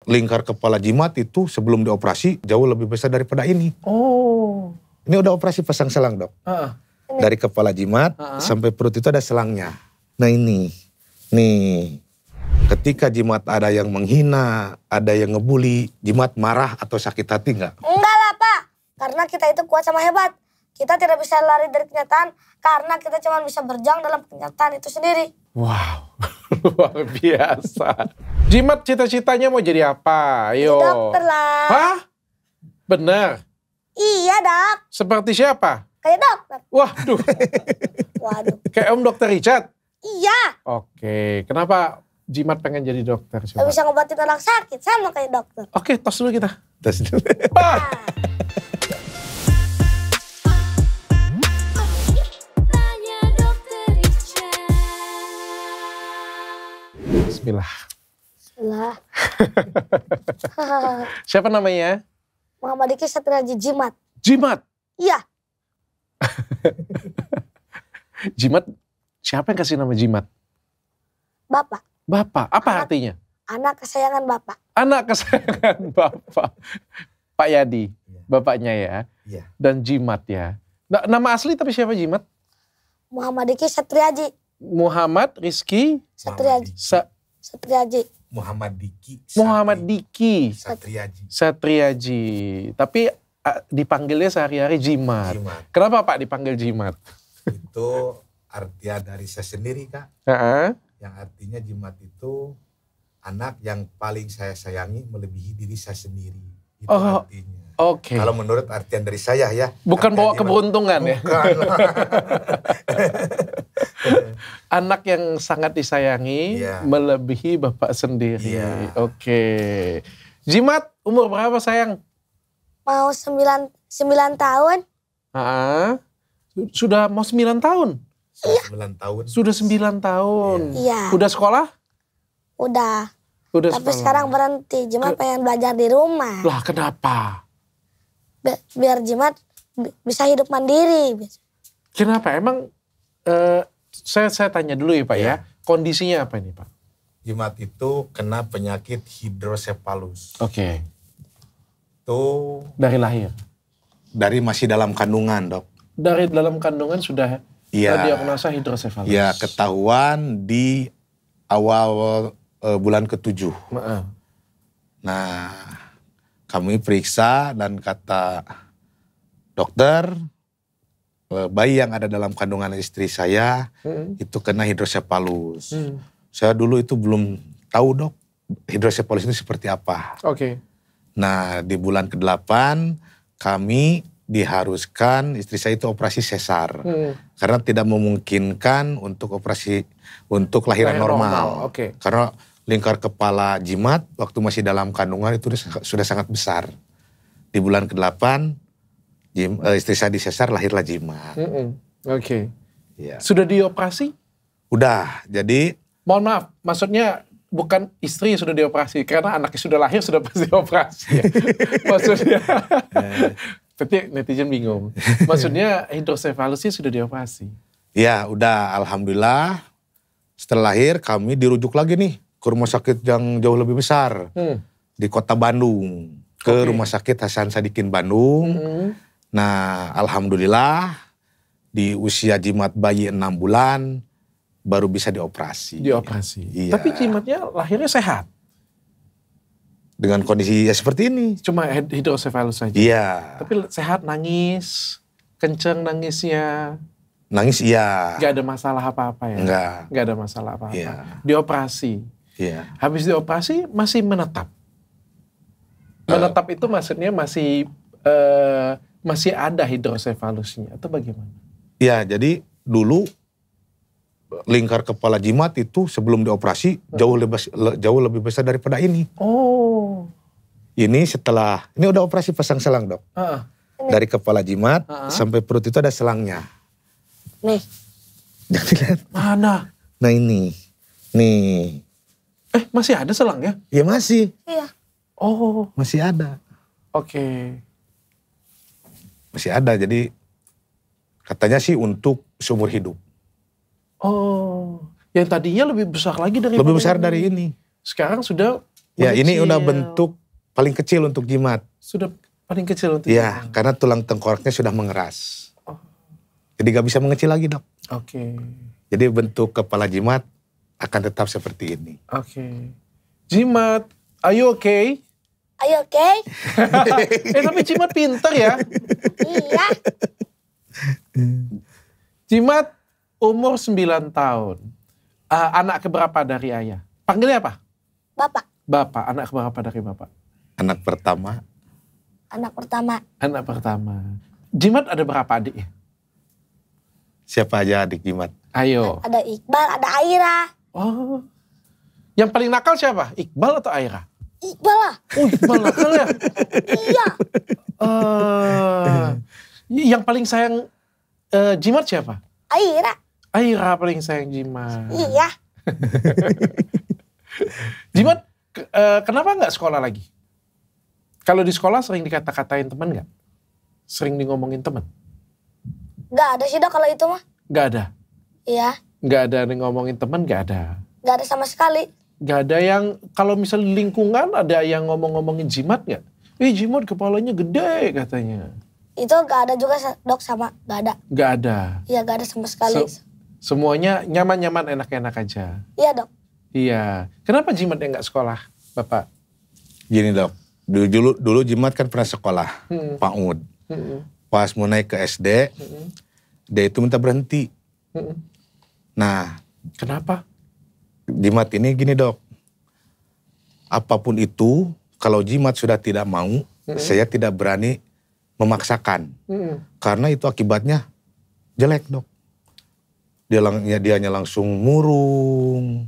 lingkar kepala jimat itu sebelum dioperasi jauh lebih besar daripada ini. Oh. Ini udah operasi pasang selang, Dok. Dari kepala jimat sampai perut itu ada selangnya. Nah ini, nih. Ketika jimat ada yang menghina, ada yang ngebully, jimat marah atau sakit hati nggak? Enggak lah, Pak. Karena kita itu kuat sama hebat. Kita tidak bisa lari dari kenyataan karena kita cuma bisa berjuang dalam kenyataan itu sendiri. Wow, luar biasa. Jimat cita-citanya mau jadi apa? Ayo. Jadi dokter lah. Hah? Benar? Iya, Dok. Seperti siapa? Kayak dokter. Waduh. Waduh. Kayak Om Dokter Richard? Iya. Oke, kenapa Jimat pengen jadi dokter? Gak bisa ngobatin orang sakit, sama kayak dokter. Oke, tos dulu kita. Tos dulu. Bismillah. Bismillah. Siapa namanya? Muhammad Diki Satriaji Jimat. Jimat? Iya. Jimat, siapa yang kasih nama Jimat? Bapak. Bapak, apa artinya? Anak kesayangan Bapak. Anak kesayangan Bapak. Pak Yadi, bapaknya ya. Iya. Dan Jimat ya. Nama asli tapi siapa Jimat? Muhammad Diki Satriaji. Muhammad Rizky Satriaji. Satriaji. Muhammad Diki. Muhammad Diki Satriaji. Satriaji. Tapi dipanggilnya sehari-hari Jimat. Jimat. Kenapa Pak dipanggil Jimat? Itu artinya dari saya sendiri, Kak. Yang artinya jimat itu anak yang paling saya sayangi melebihi diri saya sendiri. Itu artinya. Oke. Kalau menurut artian dari saya ya. Bukan bawa keberuntungan ya? Bukan. Anak yang sangat disayangi melebihi Bapak sendiri. Oke. Jimat umur berapa sayang? Mau 9 tahun. Sudah mau 9 tahun? Iya. 9 tahun. Sudah 9 tahun. Iya. Udah sekolah? Udah. Udah Tapi sekolah. sekarang berhenti. Jimat pengen belajar di rumah. Lah kenapa? Biar Jimat bisa hidup mandiri. Kenapa? Emang saya tanya dulu ya Pak ya. Kondisinya apa ini Pak? Jimat itu kena penyakit hidrosepalus. Oke. Itu Dari lahir? dari masih dalam kandungan, Dok. Dari dalam kandungan sudah diagnosa hidrosefalus? Ya, ketahuan di awal bulan ke-7. Nah, kami periksa dan kata dokter, bayi yang ada dalam kandungan istri saya itu kena hidrosepalus. Saya dulu itu belum tahu, Dok, hidrosepalus itu seperti apa. Oke. Nah, di bulan ke-8 kami diharuskan istri saya itu operasi sesar. Karena tidak memungkinkan untuk operasi untuk lahiran normal. Oke. Karena lingkar kepala jimat waktu masih dalam kandungan itu sudah sangat besar. Di bulan ke-8 istri saya disesar, lahirlah jimat. Oke. Ya. Sudah dioperasi? Udah, jadi... Mohon maaf, maksudnya bukan istri sudah dioperasi. Karena anaknya sudah lahir sudah pasti dioperasi. Ya. Maksudnya... Tapi netizen bingung. Maksudnya hidrosefalusnya sudah dioperasi? Ya udah, alhamdulillah. Setelah lahir kami dirujuk lagi nih ke rumah sakit yang jauh lebih besar. Di kota Bandung. Ke Rumah Sakit Hasan Sadikin Bandung. Nah alhamdulillah di usia jimat bayi 6 bulan baru bisa dioperasi. Dioperasi. Iya. Tapi jimatnya lahirnya sehat? Dengan kondisi ya seperti ini. Cuma hidrosefalus saja? Iya. Tapi sehat, nangis, kenceng nangisnya? Nangis iya. Gak ada masalah apa-apa ya? Enggak. Gak ada masalah apa-apa? Iya. Dioperasi? Iya. Habis dioperasi masih menetap? Menetap itu maksudnya masih ada hidrosefalusnya atau bagaimana? Iya, jadi dulu lingkar kepala jimat itu sebelum dioperasi jauh lebih besar daripada ini. Oh. Ini udah operasi pasang selang, Dok. Dari kepala jimat sampai perut itu ada selangnya. Nih. Jangan dilihat. Mana? Nah ini. Nih. Masih ada selangnya? Ya masih. Iya. Oh. Masih ada. Oke. Masih ada, jadi katanya sih untuk seumur hidup. Oh, yang tadinya lebih besar lagi dari lebih besar dari ini. Sekarang sudah Ya ini udah bentuk paling kecil untuk jimat. Sudah paling kecil untuk ya, jimat? Karena tulang tengkoraknya sudah mengeras. Jadi gak bisa mengecil lagi dok. Jadi bentuk kepala jimat akan tetap seperti ini. Jimat, are you okay? Are you okay? Tapi Jimat pinter ya. Iya. Jimat umur 9 tahun. Anak keberapa dari ayah? Panggilnya apa? Bapak. Bapak, anak keberapa dari bapak? Anak pertama. Anak pertama. Anak pertama. Jimat ada berapa adik? Siapa aja adik Jimat? Ayo. Ada Iqbal, ada Aira. Oh. Yang paling nakal siapa? Iqbal atau Aira? Iqbal lah. Oh, Iqbal nakal ya? Iya. Yang paling sayang Jimat siapa? Aira. Aira paling sayang Jimat. Iya. Jimat, kenapa nggak sekolah lagi? Kalau di sekolah sering dikata-katain teman nggak? Sering ngomongin teman? Nggak ada sih dok kalau itu mah. Nggak ada? Iya. Nggak ada ngomongin teman, nggak ada? Nggak ada sama sekali. Nggak ada yang, kalau misalnya lingkungan ada yang ngomong-ngomongin Jimat nggak? Jimat kepalanya gede katanya. Itu nggak ada juga dok sama, nggak ada. Nggak ada? Iya nggak ada sama sekali. Semuanya nyaman-nyaman, enak-enak aja? Iya dok. Iya. Kenapa Jimat yang nggak sekolah, Bapak? Gini dok, dulu Jimat kan pernah sekolah, PAUD. Pas mau naik ke SD, dia itu minta berhenti. Nah. Kenapa? Jimat ini gini dok, apapun itu, kalau Jimat sudah tidak mau, saya tidak berani memaksakan. Karena itu akibatnya jelek dok. Dianya langsung murung,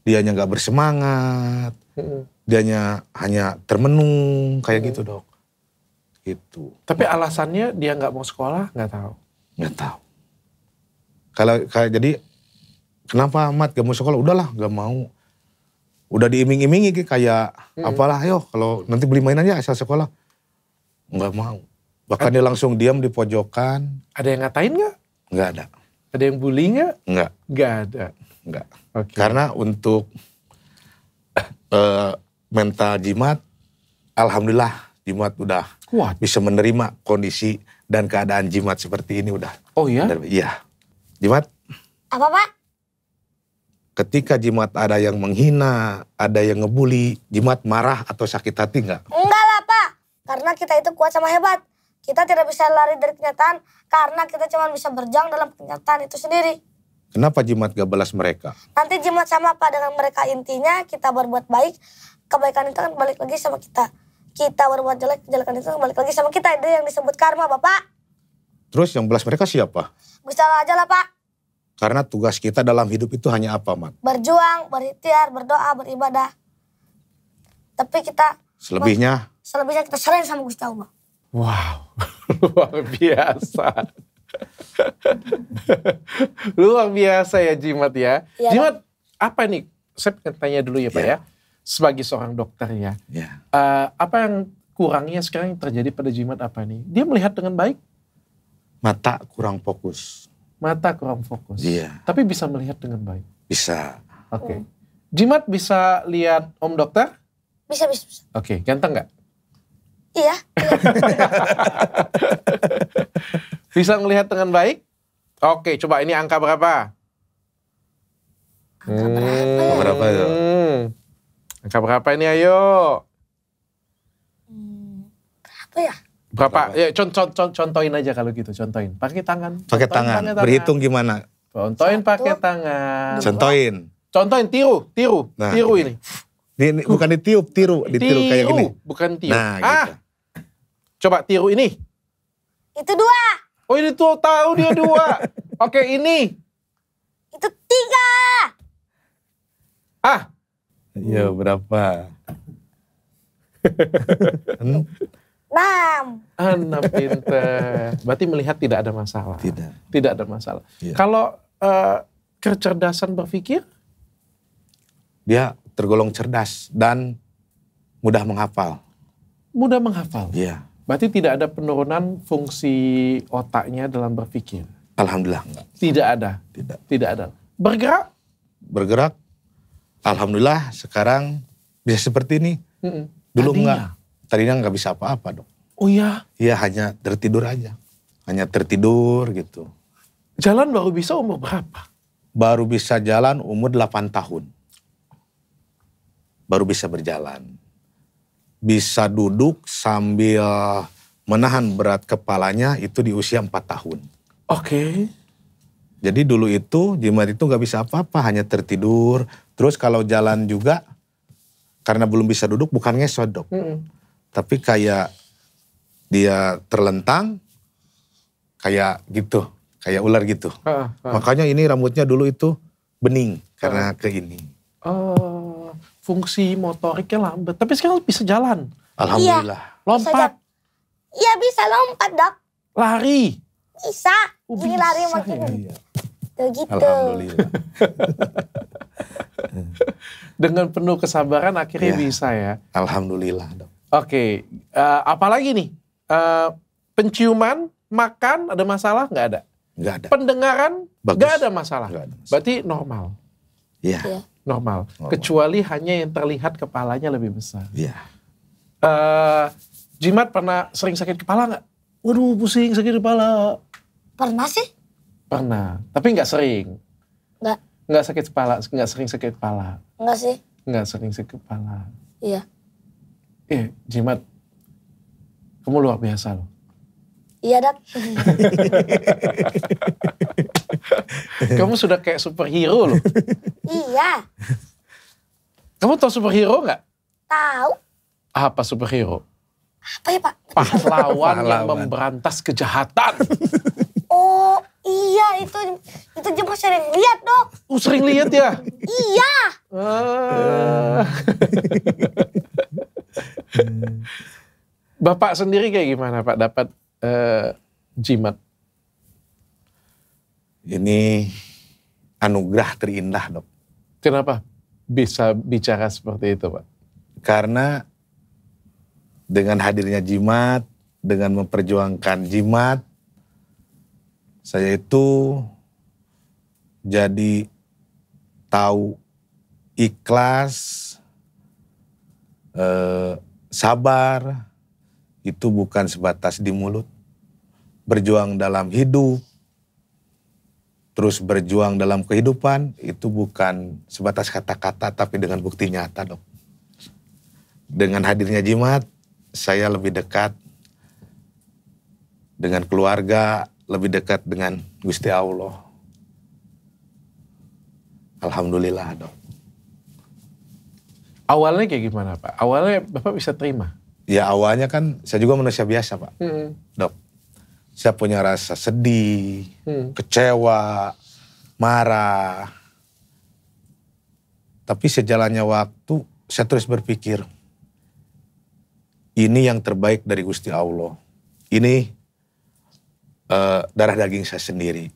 dianya gak bersemangat, dianya hanya termenung, kayak gitu dok. Gitu. Tapi alasannya dia gak mau sekolah, gak tahu? Gak tahu. Kalau jadi, kenapa Mat gak mau sekolah? Udahlah gak mau. Udah diiming-imingi kayak apalah ayo kalau nanti beli mainan ya asal sekolah. Gak mau. Bahkan dia langsung diam di pojokan. Ada yang ngatain gak? Gak ada. Ada yang bully gak? Enggak. Gak ada? Enggak. Karena untuk mental Jimat, alhamdulillah Jimat udah kuat, bisa menerima kondisi dan keadaan Jimat seperti ini udah. Oh iya? Iya. Jimat. Apa pak? Ketika Jimat ada yang menghina, ada yang ngebully, Jimat marah atau sakit hati nggak? Enggak lah pak, karena kita itu kuat sama hebat. Kita tidak bisa lari dari kenyataan karena kita cuma bisa berjuang dalam kenyataan itu sendiri. Kenapa Jimat gak balas mereka? Nanti Jimat sama apa dengan mereka, intinya kita berbuat baik, kebaikan itu kan balik lagi sama kita. Kita berbuat jelek, kejelekan itu balik lagi sama kita. Itu yang disebut karma bapak. Terus yang balas mereka siapa? Bisa aja lah pak. Karena tugas kita dalam hidup itu hanya apa, Mat? Berjuang, berikhtiar, berdoa, beribadah. Tapi kita... Selebihnya kita serahin sama Gusti Allah. Wow, luar biasa. Luar biasa ya Jimat ya. Ya Jimat, apa nih? Saya pengen tanya dulu ya Pak ya. Sebagai seorang dokter ya. Apa yang kurangnya sekarang yang terjadi pada Jimat apa nih? Dia melihat dengan baik? Mata kurang fokus. Mata kurang fokus. Iya. Tapi bisa melihat dengan baik? Bisa. Oke. Jimat bisa lihat Om Dokter? Bisa. Oke, ganteng nggak? Iya. Bisa melihat dengan baik? Oke, coba ini angka berapa? Angka berapa ya? Berapa ya? Angka berapa ini ayo? Berapa ya? Berapa? Ya, contohin aja kalau gitu, contohin. Pakai tangan. Pakai tangan. Berhitung gimana? Contohin pakai tangan. Contohin, tiru. Nah, tiru ini. Ini bukan ditiup, tiru kayak gini. Bukan tiup. Nah, gitu. Coba tiru ini. Itu 2. Oh ini tuh tahu dia 2. Oke ini. Itu 3. Iya berapa? 6. 6 pinter. Berarti melihat tidak ada masalah. Tidak ada masalah. Iya. Kalau kecerdasan berpikir? Dia tergolong cerdas dan mudah menghafal. Mudah menghafal? Iya. Berarti tidak ada penurunan fungsi otaknya dalam berpikir? Alhamdulillah enggak. Tidak ada? Tidak ada. Bergerak? Alhamdulillah sekarang bisa seperti ini. Dulu enggak. Tadinya nggak bisa apa-apa, Dok. Oh iya? Iya, hanya tertidur aja. Hanya tertidur gitu. Jalan baru bisa umur berapa? Baru bisa jalan umur 8 tahun. Baru bisa berjalan. Bisa duduk sambil menahan berat kepalanya itu di usia 4 tahun. Oke. Jadi dulu itu jimat itu nggak bisa apa-apa, hanya tertidur. Terus kalau jalan juga, karena belum bisa duduk bukan ngesot, Dok. Tapi kayak dia terlentang, kayak gitu, kayak ular gitu. Makanya ini rambutnya dulu itu bening karena ke ini. Fungsi motoriknya lambat. Tapi sekarang bisa jalan. Alhamdulillah. Iya, Lompat. Iya bisa lompat, Dok. Lari. Bisa. Ini Bisa, lari makin Iya. gitu. Alhamdulillah. Dengan penuh kesabaran akhirnya Iya. bisa ya. Alhamdulillah, Dok. Oke. Apalagi nih? Penciuman, makan ada masalah? Nggak ada. Nggak ada. Pendengaran Bagus. nggak ada masalah. Nggak ada masalah. Berarti normal. Iya. Iya. Normal. Kecuali hanya yang terlihat kepalanya lebih besar. Iya. Jimat pernah sering sakit kepala nggak? Waduh pusing sakit kepala. Pernah sih? Pernah. Tapi nggak sering. Nggak. Nggak sakit kepala. Nggak sering sakit kepala. Enggak sih. Nggak sering sakit kepala. Iya. Jimat. Kamu luar biasa loh. Iya, Dok. Kamu sudah kayak superhero loh. Iya. Kamu tahu superhero nggak? Tahu. Apa superhero? Apa ya, Pak? Pahlawan yang Pahlawan. memberantas kejahatan. Oh, iya itu cuma sering lihat, Dok. Sering lihat ya? Iya. Bapak sendiri kayak gimana Pak dapat jimat? Ini anugerah terindah, Dok. Kenapa bisa bicara seperti itu Pak? Karena dengan hadirnya jimat, dengan memperjuangkan jimat, saya itu jadi tahu ikhlas, sabar, itu bukan sebatas di mulut. Berjuang dalam hidup, terus berjuang dalam kehidupan, itu bukan sebatas kata-kata tapi dengan bukti nyata, Dok. Dengan hadirnya jimat, saya lebih dekat dengan keluarga, lebih dekat dengan Gusti Allah. Alhamdulillah, Dok. Awalnya kayak gimana Pak? Awalnya Bapak bisa terima? Ya awalnya kan saya juga manusia biasa, Pak. Dok. Saya punya rasa sedih, kecewa, marah. Tapi sejalannya waktu, saya terus berpikir, ini yang terbaik dari Gusti Allah. Ini darah daging saya sendiri.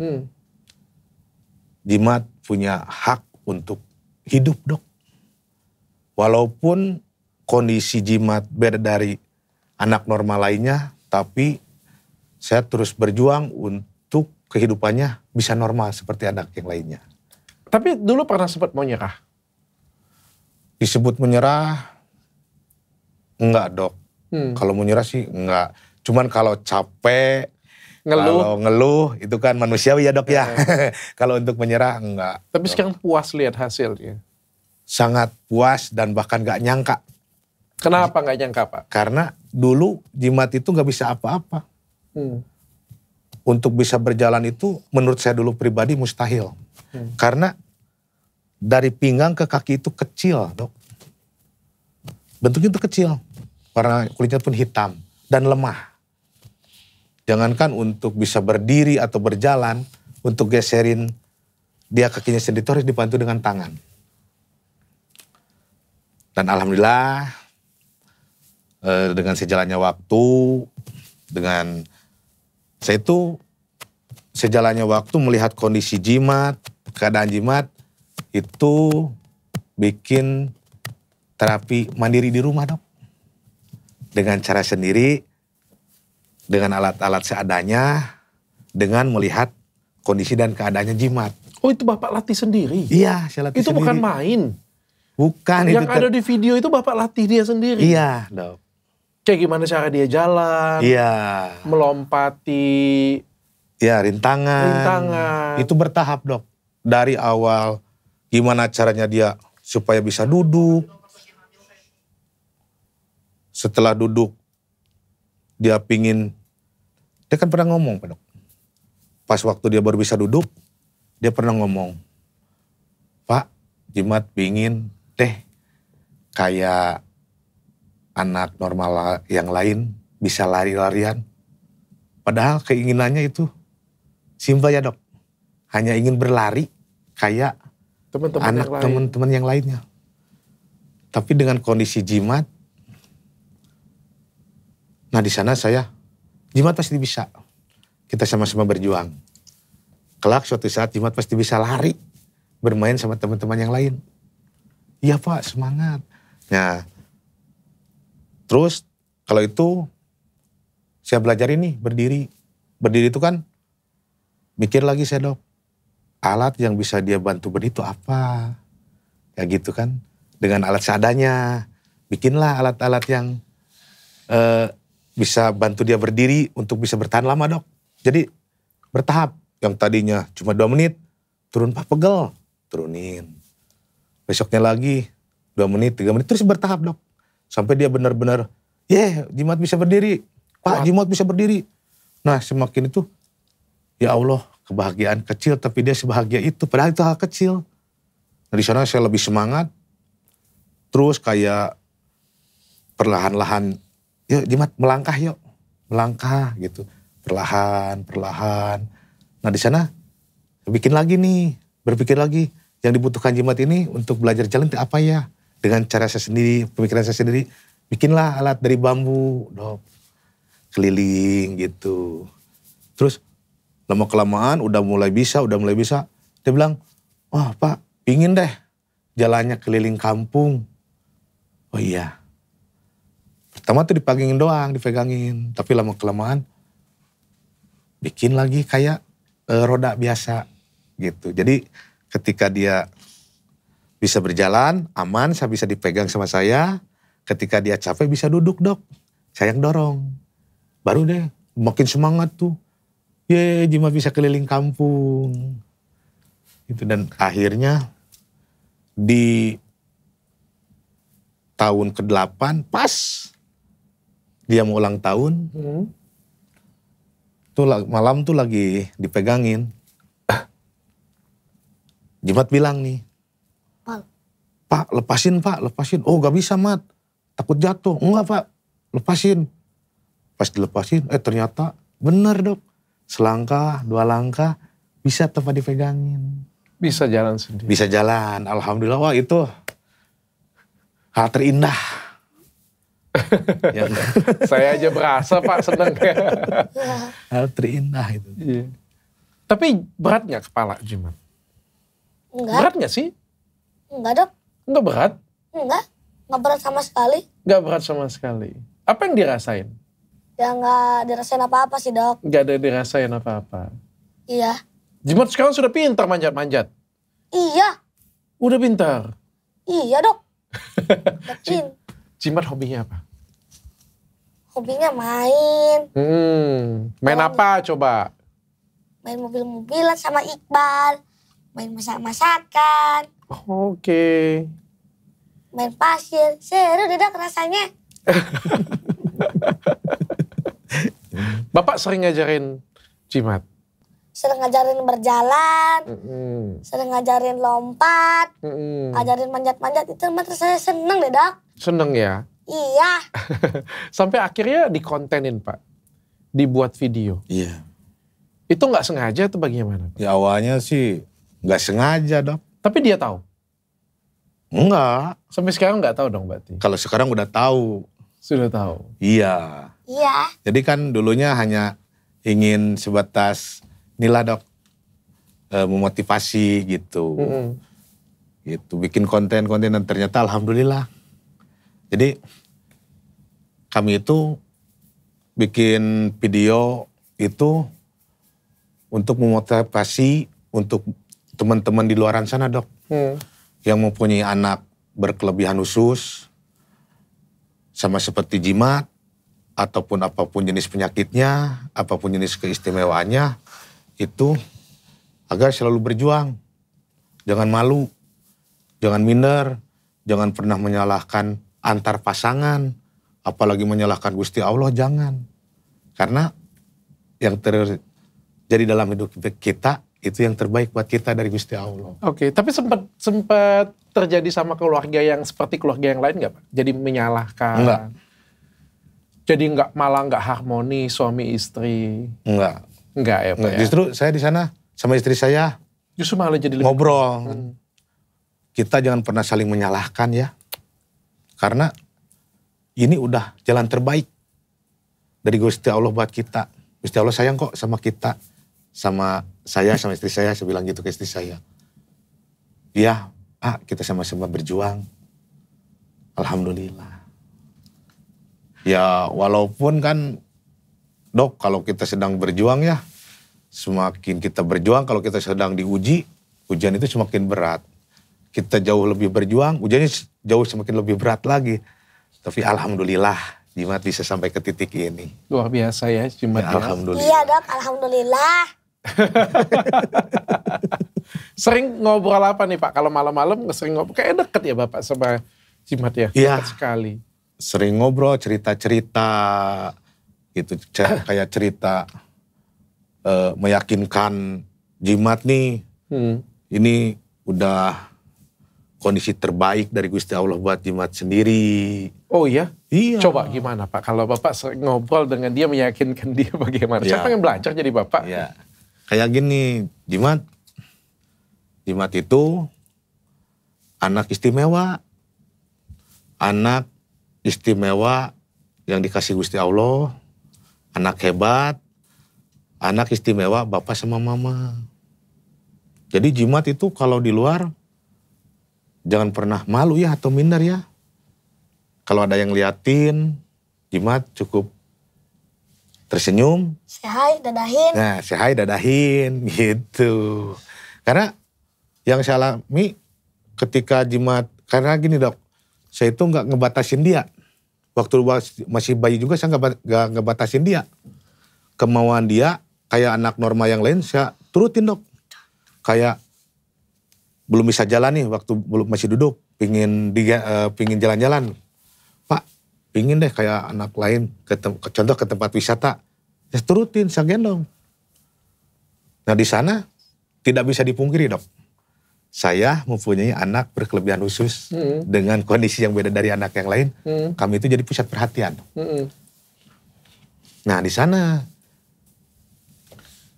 Jimat punya hak untuk hidup, Dok. Walaupun kondisi jimat beda dari anak normal lainnya, tapi saya terus berjuang untuk kehidupannya bisa normal seperti anak yang lainnya. Tapi dulu pernah sempat mau nyerah? Disebut menyerah, enggak, Dok. Kalau menyerah sih enggak. Cuman kalau capek, kalau ngeluh, itu kan manusiawi ya, Dok ya. Kalau untuk menyerah enggak. Tapi Dok. sekarang puas lihat hasilnya? Sangat puas dan bahkan gak nyangka. Kenapa nggak nyangka Pak? Karena dulu jimat itu gak bisa apa-apa. Untuk bisa berjalan itu menurut saya dulu pribadi mustahil. Karena dari pinggang ke kaki itu kecil, Dok. Bentuknya itu kecil. Warna kulitnya pun hitam dan lemah. Jangankan untuk bisa berdiri atau berjalan, untuk geserin dia kakinya sendiri itu harus dibantu dengan tangan. Dan alhamdulillah dengan sejalannya waktu, dengan saya itu sejalannya waktu melihat kondisi jimat, keadaan jimat, itu bikin terapi mandiri di rumah, Dok. Dengan cara sendiri, dengan alat-alat seadanya, dengan melihat kondisi dan keadaannya jimat. Oh itu Bapak latih sendiri? Iya, saya latih Itu sendiri. bukan main? Bukan Yang itu. ada di video itu Bapak latih dia sendiri? Iya, Dok. Kayak gimana cara dia jalan? Iya. Melompati. Ya, rintangan. Itu bertahap, Dok. Dari awal, gimana caranya dia supaya bisa duduk. Setelah duduk, dia kan pernah ngomong, Pak Dok. Pas waktu dia baru bisa duduk, dia pernah ngomong, Pak, Jimat pingin kayak anak normal yang lain bisa lari-larian. Padahal keinginannya itu simpel ya, Dok. Hanya ingin berlari kayak anak teman-teman yang lainnya. Tapi dengan kondisi Jimat, nah di sana Jimat pasti bisa. Kita sama-sama berjuang. Kelak suatu saat Jimat pasti bisa lari, bermain sama teman-teman yang lain. Iya Pak, semangat. Nah, terus kalau itu saya belajar ini berdiri. Berdiri itu kan mikir lagi saya, Dok. Alat yang bisa dia bantu berdiri itu apa? Ya gitu kan. Dengan alat seadanya. Bikinlah alat-alat yang bisa bantu dia berdiri untuk bisa bertahan lama, Dok. Jadi bertahap. Yang tadinya cuma 2 menit, turun Pak, pegel. Turunin. Besoknya lagi 2 menit, 3 menit, terus bertahap, Dok. Sampai dia benar-benar, Jimat bisa berdiri. Pak, Jimat bisa berdiri. Nah semakin itu, ya Allah, kebahagiaan kecil, tapi dia sebahagia itu. Padahal itu hal kecil. Nah di sana saya lebih semangat. Terus kayak perlahan-lahan, yuk Jimat melangkah yuk. Melangkah gitu. Perlahan. Nah di sana berpikir lagi. Yang dibutuhkan Jimat ini untuk belajar jalan itu apa ya? Dengan cara saya sendiri, pemikiran saya sendiri. Bikinlah alat dari bambu, Dok. Keliling gitu. Terus lama-kelamaan udah mulai bisa. Dia bilang, wah Pak, pingin deh jalannya keliling kampung. Oh iya. Pertama tuh dipegangin. Tapi lama-kelamaan bikin lagi kayak roda biasa gitu. Jadi ketika dia bisa berjalan, aman, saya bisa dipegang sama saya. Ketika dia capek bisa duduk, Dok. Saya yang dorong. Baru deh makin semangat tuh. Jimat bisa keliling kampung. Itu dan akhirnya di tahun ke-8 pas dia mau ulang tahun. Tuh malam tuh lagi dipegangin. Jimat bilang nih, Pak lepasin. Oh gak bisa Mat, takut jatuh. Enggak Pak, lepasin. Pas dilepasin, ternyata bener Dok. Selangkah, 2 langkah, bisa tempat dipegangin. Bisa jalan sendiri. Bisa jalan, alhamdulillah. Wah itu hal terindah. Saya aja berasa Pak seneng. Hal terindah itu. Iya. Tapi berat gak kepala Jimat? Enggak. Berat gak sih? Enggak, Dok. Enggak berat? Enggak berat sama sekali. Enggak berat sama sekali. Apa yang dirasain? Ya enggak dirasain apa-apa sih, Dok. Enggak ada dirasain apa-apa. Iya. Jimat sekarang sudah pintar manjat-manjat. Iya. Udah pintar. Iya, Dok. Jimat hobinya apa? Hobinya main. Main apa coba? Main mobil-mobilan sama Iqbal. Main masak-masakan. Oke. Main pasir. Seru deh, Dok, rasanya. Bapak sering ngajarin Jimat? Sering ngajarin berjalan. Sering ngajarin lompat. Ngajarin manjat-manjat. Itu saya seneng deh, Dok. Seneng ya? Iya. Sampai akhirnya dikontenin Pak. Dibuat video. Iya. Itu gak sengaja atau bagaimana? Ya awalnya sih gak sengaja, Dok. Tapi dia tahu? Enggak. Sampai sekarang gak tahu dong berarti? Kalau sekarang udah tahu. Sudah tahu? Iya. Iya. Jadi kan dulunya hanya ingin sebatas inilah Dok. Memotivasi gitu. Gitu. Bikin konten-konten dan ternyata alhamdulillah. Jadi kami itu bikin video itu untuk memotivasi untuk teman-teman di luaran sana Dok. Yang mempunyai anak berkelebihan usus, sama seperti jimat, ataupun apapun jenis penyakitnya, apapun jenis keistimewaannya, itu agar selalu berjuang. Jangan malu, jangan minder, jangan pernah menyalahkan antar pasangan, apalagi menyalahkan Gusti Allah, jangan. Karena yang terjadi dalam hidup kita, itu yang terbaik buat kita dari Gusti Allah. Oke, tapi sempat terjadi sama keluarga yang seperti keluarga yang lain nggak Pak? Jadi menyalahkan? Enggak. Jadi malah nggak harmoni suami istri? Enggak. Enggak ya Pak Enggak. ya? Justru saya di sana sama istri saya Justru malah jadi lebih ngobrol. Kita jangan pernah saling menyalahkan ya. Karena ini udah jalan terbaik dari Gusti Allah buat kita. Gusti Allah sayang kok sama kita. Sama saya, sama istri saya bilang gitu ke istri saya. Ya, kita sama-sama berjuang. Alhamdulillah. Ya, walaupun kan, Dok, kalau kita sedang berjuang ya, semakin kita berjuang, kalau kita sedang diuji, ujian itu semakin berat. Kita jauh lebih berjuang, ujiannya jauh semakin lebih berat lagi. Tapi alhamdulillah, Jimat bisa sampai ke titik ini. luar biasa ya Jimat ya. Alhamdulillah. Iya Dok, alhamdulillah. Sering ngobrol apa nih Pak? Kalau malam-malam sering ngobrol, kayak deket ya Bapak sama Jimat ya? Iya. Deket sekali. Sering ngobrol, cerita-cerita, gitu. Kayak cerita meyakinkan Jimat nih, ini udah kondisi terbaik dari Gusti Allah buat Jimat sendiri. Oh iya? Iya. Coba gimana Pak? Kalau Bapak sering ngobrol dengan dia, meyakinkan dia bagaimana? Saya Iya. pengen belajar jadi Bapak. Ya, kayak gini, Jimat itu anak istimewa yang dikasih Gusti Allah, anak hebat, anak istimewa Bapak sama Mama. Jadi Jimat itu kalau di luar jangan pernah malu ya atau minder ya. Kalau ada yang liatin, Jimat cukup tersenyum. Say hi, dadahin. Nah, say hi, dadahin gitu. Karena yang saya alami ketika Jimat, karena gini Dok, saya itu nggak ngebatasin dia. Waktu masih bayi juga saya nggak ngebatasin dia. Kemauan dia kayak anak normal yang lain saya turutin Dok. Kayak belum bisa jalan nih waktu belum masih duduk, pingin jalan-jalan. Pak, pingin deh kayak anak lain contoh ke tempat wisata. Ya turutin, saya gendong. Nah di sana tidak bisa dipungkiri Dok. Saya mempunyai anak berkelebihan khusus dengan kondisi yang beda dari anak yang lain. Kami itu jadi pusat perhatian. Nah di sana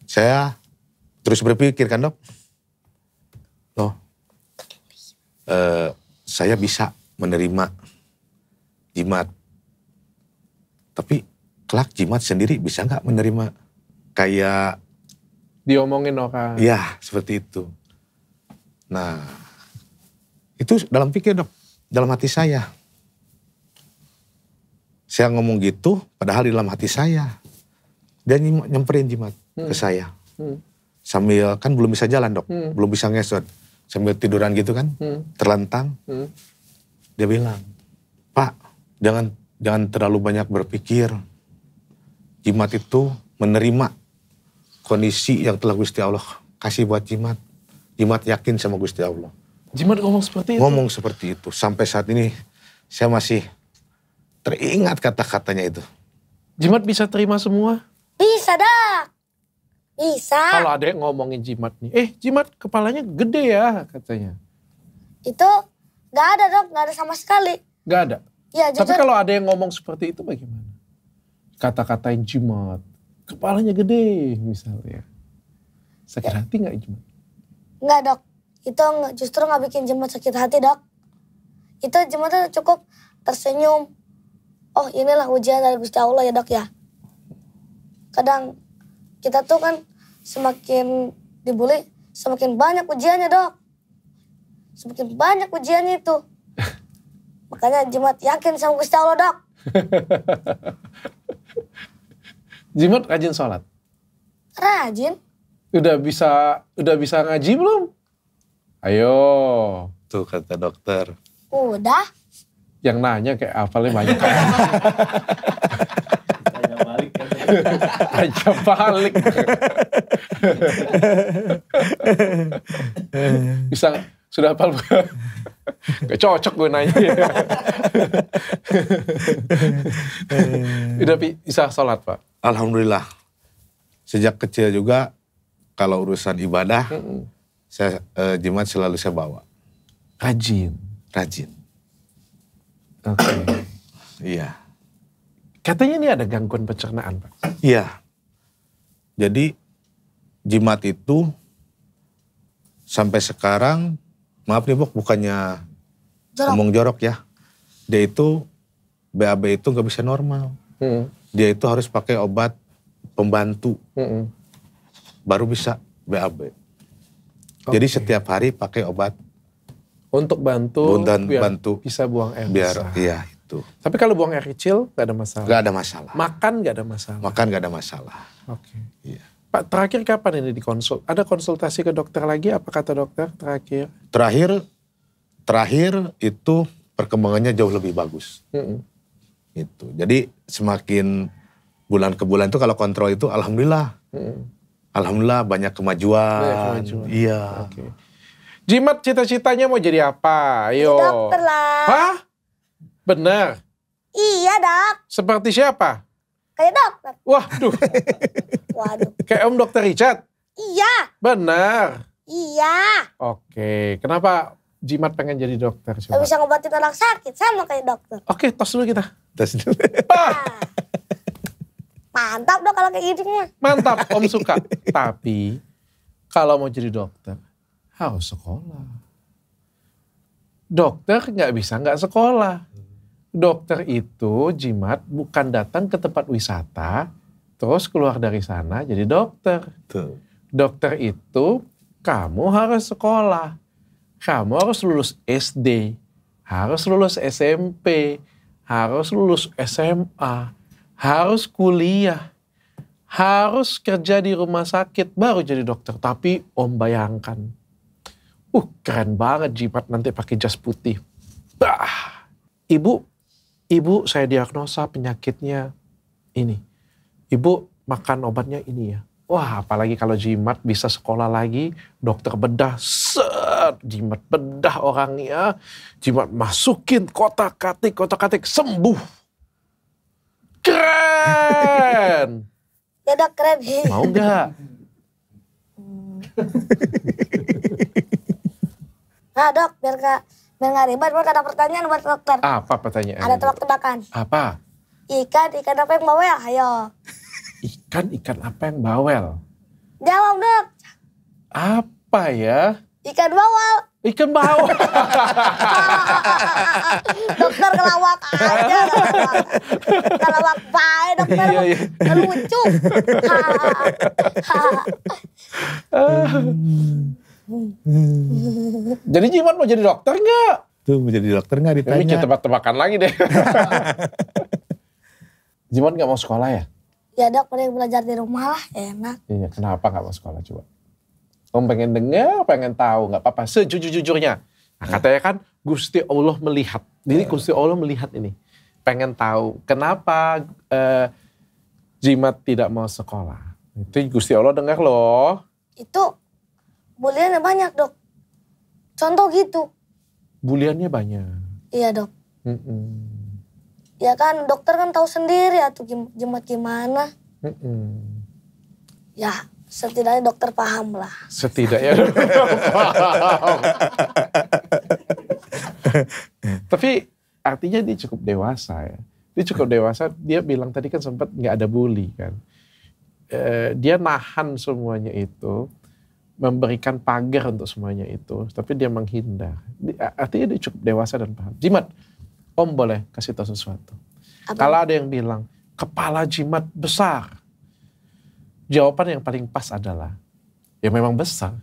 saya terus berpikir kan Dok. Loh, saya bisa menerima Jimat. Tapi kelak Jimat sendiri bisa nggak menerima kayak Diomongin orang. ya seperti itu. Nah itu dalam pikir Dok, dalam hati saya. Saya ngomong gitu padahal di dalam hati saya. Dia nyamperin Jimat ke saya. Sambil kan belum bisa jalan Dok, belum bisa ngesot. Sambil tiduran gitu kan, terlentang. Dia bilang, Pak, jangan terlalu banyak berpikir. Jimat itu menerima kondisi yang telah Gusti Allah kasih buat Jimat. Jimat yakin sama Gusti Allah. Jimat ngomong seperti itu? Ngomong seperti itu. Sampai saat ini saya masih teringat kata-katanya itu. Jimat bisa terima semua? Bisa Dok. Bisa. Kalau ada yang ngomongin Jimat nih, Jimat kepalanya gede ya katanya. Itu gak ada Dok, gak ada sama sekali. Gak ada? Ya, Tapi jujur. kalau ada yang ngomong seperti itu bagaimana? Kata-katain Jimat, kepalanya gede misalnya. Sakit hati gak Jimat? Enggak Dok, itu justru gak bikin Jimat sakit hati Dok. Itu Jimat tuh cukup tersenyum. Oh inilah ujian dari Gusti Allah ya Dok ya. Kadang kita tuh kan semakin dibully, semakin banyak ujiannya Dok. Semakin banyak ujiannya itu. Makanya Jimat yakin sama Gusti Allah Dok. Jimat rajin sholat? Rajin. Udah bisa ngaji belum? Ayo. Tuh kata dokter. Udah. Yang nanya kayak hafalnya banyak kan. Tanya balik kan. Aja balik. Bisa sudah hafal. Gak cocok gue nanya. Udah bisa sholat Pak? Alhamdulillah. Sejak kecil juga kalau urusan ibadah, saya jimat selalu saya bawa. Rajin. Oke. Iya. Katanya ini ada gangguan pencernaan Pak? Iya. Jadi jimat itu sampai sekarang, maaf nih Bok, bukannya ngomong jorok ya. Dia itu BAB itu nggak bisa normal. Dia itu harus pakai obat pembantu. Baru bisa BAB. Jadi setiap hari pakai obat. Untuk bantu, bantu bisa buang air biar besar. iya itu. Tapi kalau buang air kecil gak ada masalah? Gak ada masalah. Makan gak ada masalah? Makan gak ada masalah. Oke. Iya. Pak, terakhir kapan ini dikonsul? Ada konsultasi ke dokter lagi? Apa kata dokter terakhir? Terakhir itu perkembangannya jauh lebih bagus. Itu. Jadi semakin bulan ke bulan itu kalau kontrol itu alhamdulillah. Alhamdulillah banyak kemajuan. Iya. Oke. Jimat cita-citanya mau jadi apa? Ayo. Dokter lah. Hah? Benar. Iya Dok. Seperti siapa? Kayak dokter. Waduh. Waduh. Kayak Om Dokter Richard? Iya. Benar. Iya. Oke. Kenapa Jimat pengen jadi dokter? Gak bisa ngobatin orang sakit sama kayak dokter. Oke, tos dulu kita. Tes dulu. Mantap Dok kalau kayak gitu mah. Mantap, Om suka. Tapi kalau mau jadi dokter harus sekolah. Dokter nggak bisa nggak sekolah. Dokter itu Jimat bukan datang ke tempat wisata terus keluar dari sana jadi dokter. Tuh. Dokter itu kamu harus sekolah. Kamu harus lulus SD, harus lulus SMP, harus lulus SMA, harus kuliah, harus kerja di rumah sakit baru jadi dokter. Tapi Om bayangkan, keren banget Jimat nanti pakai jas putih. Bah, ibu saya diagnosa penyakitnya ini. Ibu makan obatnya ini ya. Wah, apalagi kalau Jimat bisa sekolah lagi, dokter bedah, Jimat bedah orangnya, Jimat masukin kotak-katik, sembuh. Keren! Ya Dok keren. Mau nggak? Nah Dok, biar nggak ribet, buat ada pertanyaan buat dokter. Apa pertanyaan? Ada tebak-tebakan. Apa? Ikan apa yang bawel? Ayo. Ikan apa yang bawel? Jawab Dok. Apa ya? Ikan bawal. Ikan bawal. Dokter kelawak aja. Kelawak bae dokter. Iya. Lucu. Jadi Jimat mau jadi dokter nggak? Tuh mau jadi dokter nggak ditanya. Ini kita tebak-tebakan lagi deh. Jimat nggak mau sekolah ya? Ya Dok, mending belajar di rumah lah, enak. Iya, kenapa nggak mau sekolah coba? Om pengen dengar, pengen tahu, nggak apa-apa. Sejujur-jujurnya. Nah, katanya kan Gusti Allah melihat. Jadi Gusti Allah melihat ini. Pengen tahu kenapa Jimat tidak mau sekolah. Itu Gusti Allah dengar loh. Itu buliannya banyak Dok. Contoh gitu. Buliannya banyak. Iya Dok. Ya kan dokter kan tahu sendiri atau Jimat gimana. Ya setidaknya dokter paham lah. Setidaknya paham. Tapi artinya dia cukup dewasa ya. Dia cukup dewasa, dia bilang tadi kan sempat nggak ada bully kan. Dia nahan semuanya itu, memberikan pagar untuk semuanya itu, tapi dia menghindar. Artinya dia cukup dewasa dan paham. Jimat, Om boleh kasih tahu sesuatu. Apa? Kalau ada yang bilang, kepala Jimat besar. Jawaban yang paling pas adalah, ya memang besar.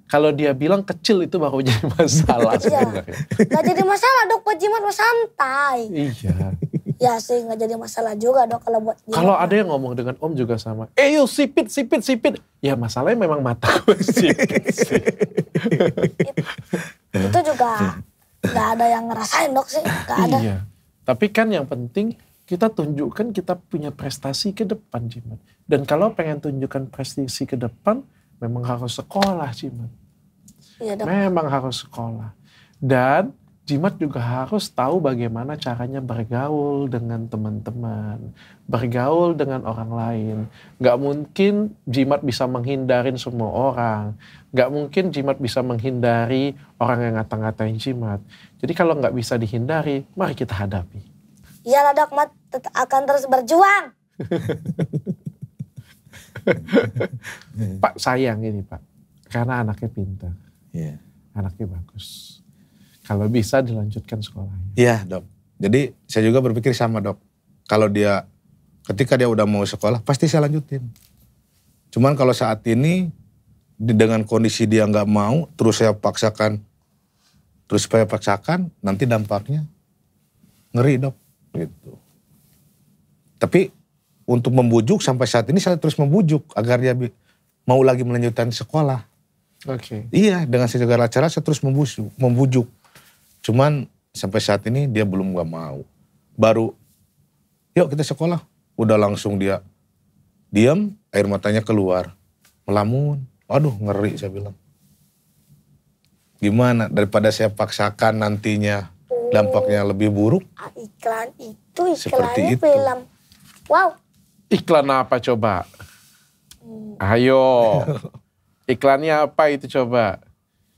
Kalau dia bilang kecil itu baru jadi masalah sebenarnya. Gak jadi masalah Dok, buat Jimat mah santai. Iya. Ya sih gak jadi masalah juga Dok kalau buat Jimat. Kalau ada yang ngomong dengan Om juga sama, yuk sipit. Ya masalahnya memang mata gue sipit. Itu juga Nggak ada yang ngerasain dok sih, nggak ada. Iya. Tapi kan yang penting kita tunjukkan kita punya prestasi ke depan, Jimat. Dan kalau pengen tunjukkan prestasi ke depan, memang harus sekolah, Jimat. Iya dok. Memang harus sekolah. Dan Jimat juga harus tahu bagaimana caranya bergaul dengan teman-teman. Bergaul dengan orang lain. Gak mungkin Jimat bisa menghindarin semua orang. Gak mungkin Jimat bisa menghindari orang yang ngata-ngatain Jimat. Jadi kalau gak bisa dihindari, mari kita hadapi. Iyalah dok, Mat akan terus berjuang. Pak sayang ini Pak. Karena anaknya pintar. Iya. Anaknya bagus. Kalau bisa dilanjutkan sekolahnya. Iya dok. Jadi saya juga berpikir sama dok. Kalau dia, ketika dia udah mau sekolah, pasti saya lanjutin. Cuman kalau saat ini, dengan kondisi dia nggak mau, terus saya paksakan, nanti dampaknya ngeri dok. Gitu. Tapi untuk membujuk sampai saat ini saya terus membujuk agar dia mau lagi melanjutkan sekolah. Oke. Iya, dengan segala cara saya terus membujuk. Cuman sampai saat ini dia belum gak mau. Baru, yuk kita sekolah. Udah langsung dia diam, air matanya keluar. Melamun. Aduh ngeri saya bilang. Gimana daripada saya paksakan nantinya dampaknya lebih buruk. Iklan itu, Seperti iklannya itu. film. Wow. Iklan apa coba? Ayo. Iklannya apa itu coba?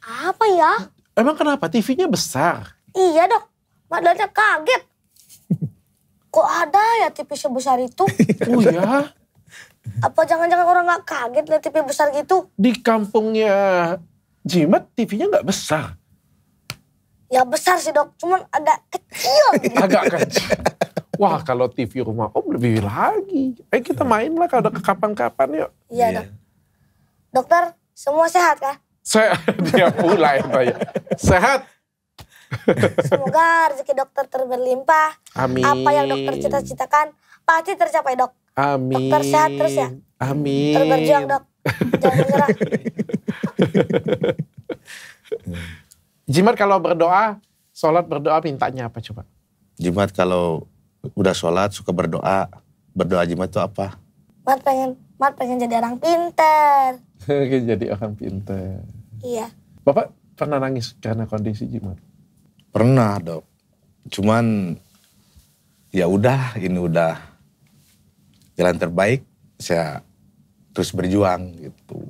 Apa ya? Emang kenapa? TV-nya besar. Iya dok, Madanya kaget. Kok ada ya TV sebesar itu? Oh ya? Apa jangan-jangan orang gak kaget lihat TV besar gitu? Di kampungnya Jimat TV-nya nggak besar. Ya besar sih dok, cuman agak kecil. Agak kecil. Wah kalau TV rumah Om lebih lagi. Kita main lah kalau ada kapan-kapan yuk. Iya dok. Dokter, semua sehat kah? Dia pula yang tanya. Sehat. Semoga rezeki dokter berlimpah. Amin. Apa yang dokter cita-citakan pasti tercapai dok. Amin. Dokter sehat terus ya. Amin. Terus berjuang dok. Jangan menyerah. Jimat kalau berdoa, sholat berdoa mintanya apa coba? Jimat kalau udah sholat suka berdoa. Berdoa Jimat itu apa? Mat pengen jadi orang pintar. Jadi orang pintar. Iya. Bapak pernah nangis karena kondisi Jimat? Pernah dok. Cuman ya udah, ini udah jalan terbaik. Saya terus berjuang gitu.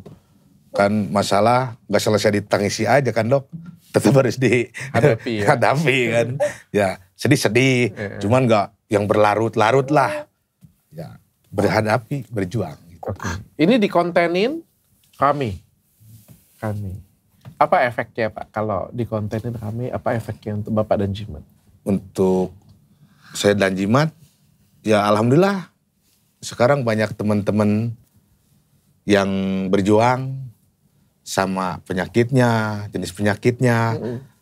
Kan masalah gak selesai ditangisi aja kan dok. Tetap harus dihadapi ya. Hadapi kan. Ya sedih-sedih. Cuman gak yang berlarut-larut lah. Ya berhadapi, berjuang. Gitu. Oke. Ini dikontenin kami. Apa efeknya Pak kalau dikontenin kami? Apa efeknya untuk Bapak dan Jimat? Untuk saya dan Jimat, ya alhamdulillah sekarang banyak teman-teman yang berjuang sama penyakitnya, jenis penyakitnya,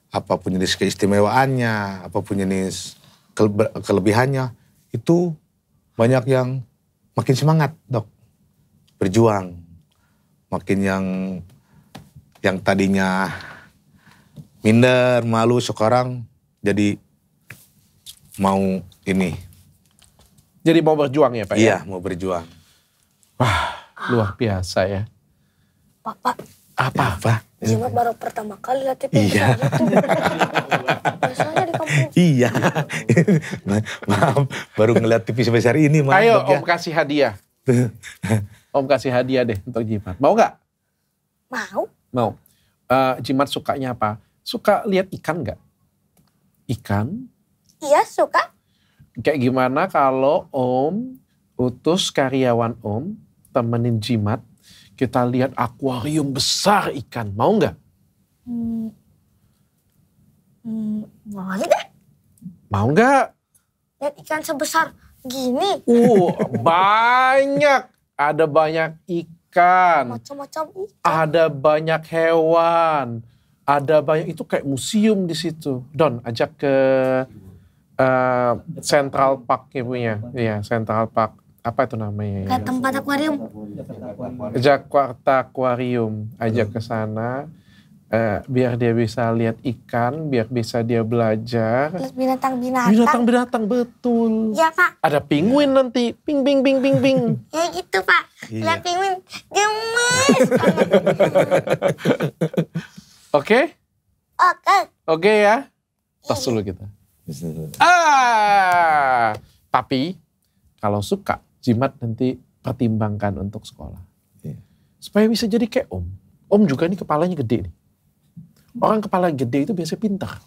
apapun jenis keistimewaannya, apapun jenis kelebihannya, itu banyak yang makin semangat dok, berjuang. Makin yang tadinya minder, malu, sekarang jadi mau ini. Jadi mau berjuang ya Pak? Iya, ya? mau berjuang. Wah, luar biasa ya. Pak. Apa? Jimat baru pertama kali lihat TV Iya. besar gitu. Biasanya di kampung. Iya. Maaf, baru ngeliat TV sebesar ini. Maaf, Ayo dok, ya. Om kasih hadiah. Om kasih hadiah deh untuk Jimat. Mau gak? Mau. Jimat sukanya apa? Suka lihat ikan gak? Ikan? Iya suka. Kayak gimana kalau Om utus karyawan Om temenin Jimat, kita lihat akuarium besar ikan. Mau gak? Mau deh. Mau gak? Lihat ikan sebesar gini. Banyak. Ada banyak ikan. Macam-macam ikan. Ada banyak hewan. Ada banyak, itu kayak museum di situ. Don, ajak ke Central Park ya punya. Iya, Central Park. Apa itu namanya? Kayak tempat akuarium. Jakarta Aquarium. Ajak ke sana. Biar dia bisa lihat ikan, biar bisa dia belajar. Lihat binatang-binatang. Binatang-binatang, betul. Ya Pak. Ada penguin nanti, ping ping ping ping ping. Ya gitu Pak. Iya. Lihat penguin, gemes banget. Oke? Oke. Oke ya? Tos dulu kita. Tapi kalau suka jimat nanti pertimbangkan untuk sekolah. Iya. Supaya bisa jadi kayak Om. Om juga nih kepalanya gede nih. Orang kepala gede itu biasanya pintar.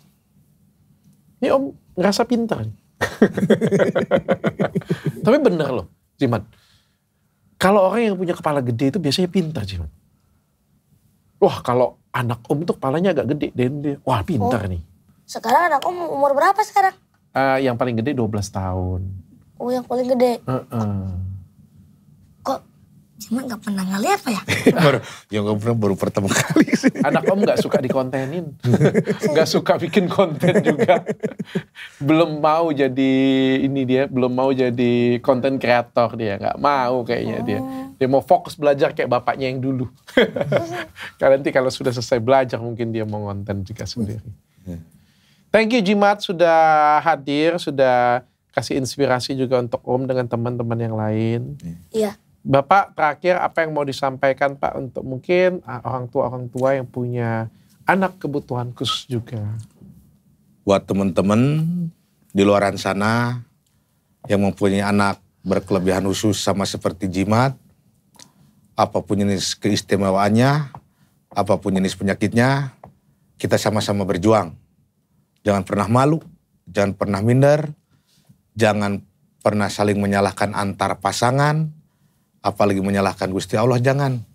Ini Om ngerasa pintar nih. Tapi bener loh, jimat. Kalau orang yang punya kepala gede itu biasanya pintar, jimat. Wah, kalau anak Om tuh kepalanya agak gede. Wah, pintar nih. Sekarang anak Om umur berapa sekarang? Yang paling gede 12 tahun. Oh, yang paling gede. Kok Jimat gak pernah ngeliat Pak ya? baru pertama kali sih. Anak Om gak suka dikontenin. Gak suka bikin konten juga. Belum mau jadi belum mau jadi konten kreator dia. Gak mau kayaknya dia. Dia mau fokus belajar kayak bapaknya yang dulu. Karena nanti kalau sudah selesai belajar mungkin dia mau konten juga sendiri. Thank you Jimat sudah hadir, sudah kasih inspirasi juga untuk Om dengan teman-teman yang lain. Iya. Bapak terakhir apa yang mau disampaikan Pak untuk mungkin orang tua yang punya anak kebutuhan khusus juga. Buat teman-teman di luaran sana yang mempunyai anak berkelebihan khusus sama seperti Jimat, apapun jenis keistimewaannya, apapun jenis penyakitnya, kita sama-sama berjuang. Jangan pernah malu, jangan pernah minder, jangan pernah saling menyalahkan antar pasangan, apalagi menyalahkan Gusti Allah, jangan.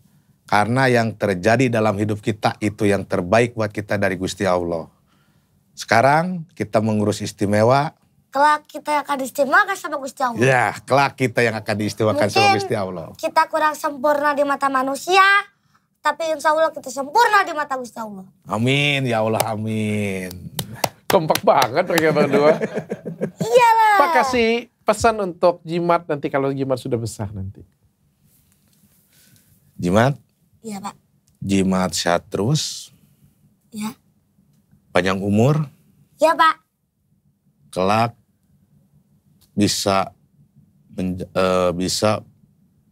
Karena yang terjadi dalam hidup kita itu yang terbaik buat kita dari Gusti Allah. Sekarang kita mengurus istimewa. Kelak kita akan diistimewakan sama Gusti Allah. Ya, kelak kita yang akan diistimewakan sama Gusti Allah. Kita kurang sempurna di mata manusia, tapi insya Allah kita sempurna di mata Gusti Allah. Amin, ya Allah, amin. Kompak banget mereka berdua. Iyalah. Pak kasih pesan untuk Jimat nanti kalau Jimat sudah besar nanti. Jimat, Iya Pak. Jimat sehat terus, Ya. panjang umur, Ya Pak. kelak bisa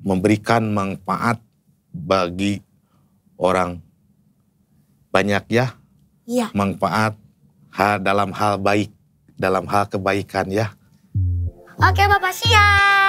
memberikan manfaat bagi orang banyak ya. Iya. Manfaat dalam hal baik, dalam hal kebaikan ya. Oke Bapak, siap.